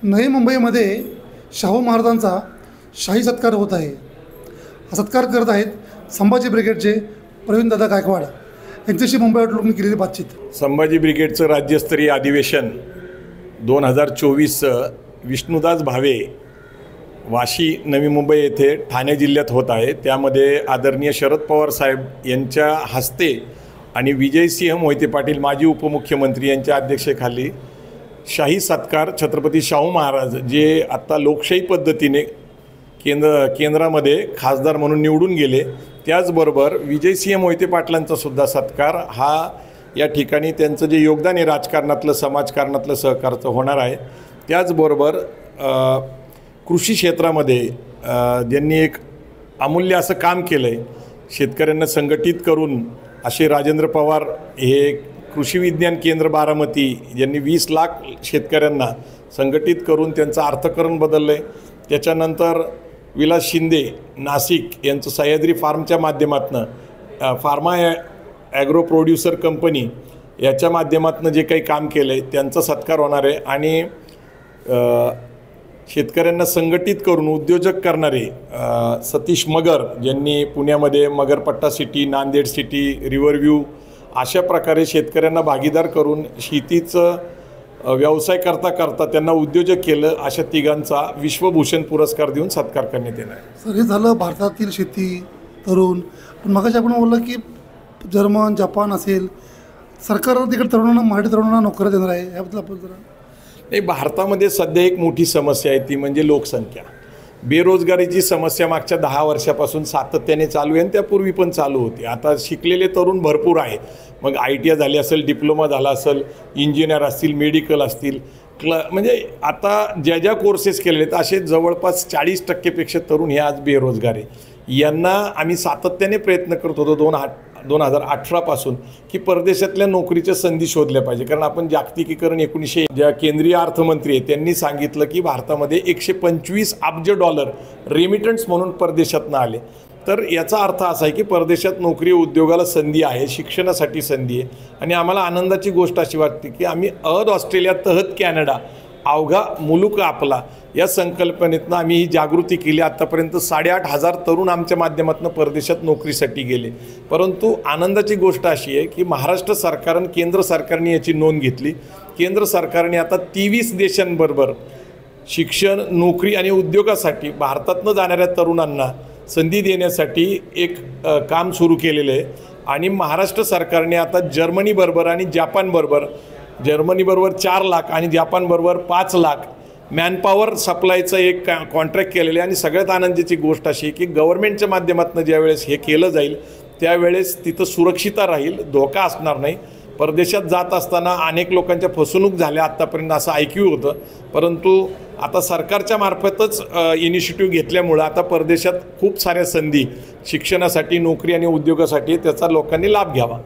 नवी मुंबईमध्ये शाहू महाराजांचा शाही सत्कार होत आहे। हा सत्कार करत आहेत संभाजी ब्रिगेडचे प्रवीणदादा गायकवाड यांच्याशी मुंबई आउटलुकने केलेली बातचीत। संभाजी ब्रिगेडचं राज्यस्तरीय अधिवेशन 2024 विष्णुदास भावे वाशी नवी मुंबई येथे ठाणे जिल्ह्यात होत आहे। त्यामध्ये आदरणीय शरद पवार साहेब यांच्या हस्ते आणि विजयसिंह मोहिते पाटील माजी उपमुख्यमंत्री यांच्या अध्यक्षतेखाली शाही सत्कार छत्रपती शाहू महाराज जे आत्ता लोकशाही पद्धतीने केंद्रामध्ये खासदार म्हणून निवडून गेले, त्याचबरोबर विजयसिंह मोहिते पाटलांचा सुद्धा सत्कार हा या ठिकाणी त्यांचं जे योगदान आहे राजकारणातलं समाजकारणातलं सहकारचं होणार आहे। त्याचबरोबर कृषी क्षेत्रामध्ये ज्यांनी एक अमूल्य असं काम केलं आहे, शेतकऱ्यांना संघटित करून असे राजेंद्र पवार हे कृषी विज्ञान केंद्र बारामती ज्यांनी 20 लाख शेतकऱ्यांना संघटित करून त्यांचं अर्थकारण बदललं आहे। त्याच्यानंतर विलास शिंदे नाशिक यांचं सह्याद्री फार्मच्या माध्यमातून फार्मा ॲग्रो प्रोड्युसर कंपनी याच्या माध्यमातून जे काही काम केलं आहे त्यांचा सत्कार होणार आहे। आणि शेतकऱ्यांना संघटित करून उद्योजक करणारे सतीश मगर ज्यांनी पुण्यामध्ये मगरपट्टा सिटी, नांदेड सिटी, रिव्हरव्ह्यू अशा प्रकारे शेतकऱ्यांना भागीदार करून शेतीचं व्यवसाय करता करता त्यांना उद्योजक केलं, अशा तिघांचा विश्वभूषण पुरस्कार देऊन सत्कार करण्यात येणार आहे। सर, हे झालं भारतातील शेती तरुण, पण मगाशी आपण बोललं की जर्मन जपान असेल सरकार तिकडे तरुणांना मराठी तरुणांना नोकऱ्या देणार आहे, याबद्दल आपण जरा नाही, भारतामध्ये सध्या एक मोठी समस्या आहे ती म्हणजे लोकसंख्या। बेरोजगारीची समस्या मागच्या 10 वर्षापासून सातत्याने चालू आहे आणि त्यापूर्वी पण चालू होती। आता शिकलेले तरुण भरपूर आहेत, मग ITI झाली असेल, डिप्लोमा झाला असेल, इंजिनियर असतील, मेडिकल असतील, म्हणजे आता ज्या ज्या कोर्सेस केलेले आहेत असे जवळपास 40% तरुण हे आज बेरोजगार आहे। यांना आम्ही सातत्याने प्रयत्न करत होतो 2018 पासून की परदेशातल्या नोकरीच्या संधी शोधल्या पाहिजे, कारण आपण जागतिकीकरण 1900 ज्या केंद्रीय अर्थमंत्री आहेत त्यांनी सांगितलं की भारतामध्ये $125 अब्ज रेमिटन्स म्हणून परदेशातनं आले। तर याचा अर्थ असा आहे की परदेशात नोकरी उद्योगाला संधी आहे, शिक्षणासाठी संधी आहे। आणि आम्हाला आनंदाची गोष्ट अशी वाटते की आम्ही अहद ऑस्ट्रेलिया तहत कॅनडा अवघा मुलूक आपला या संकल्पनेतनं आम्ही ही जागृती केली। आत्तापर्यंत 8,500 तरुण आमच्या माध्यमातून परदेशात नोकरीसाठी गेले। परंतु आनंदाची गोष्ट अशी आहे की महाराष्ट्र सरकारने केंद्र सरकारने याची नोंद घेतली। केंद्र सरकारने आता 23 देशांबरोबर शिक्षण, नोकरी आणि उद्योगासाठी भारतातनं जाणाऱ्या तरुणांना संधी देण्यासाठी एक काम सुरू केलेलं आहे। आणि महाराष्ट्र सरकारने आता जर्मनीबरोबर आणि जपानबरोबर, जर्मनीबरोबर 4 लाख आणि जपानबरोबर 5 लाख मॅनपॉवर सप्लायचं एक कॉन्ट्रॅक्ट केलेलं आहे। आणि सगळ्यात आनंदाची गोष्ट अशी की गव्हर्नमेंटच्या माध्यमातून ज्यावेळेस हे केलं जाईल त्यावेळेस तिथं सुरक्षितता राहील, धोका असणार नाही। परदेशात जात असताना अनेक लोकांच्या फसवणूक झाल्या आत्तापर्यंत असं ऐकू होतं, परंतु आता सरकारच्या मार्फतच इनिशिएटिव्ह घेतल्यामुळं आता परदेशात खूप साऱ्या संधी शिक्षणासाठी, नोकरी आणि उद्योगासाठी त्याचा लोकांनी लाभ घ्यावा।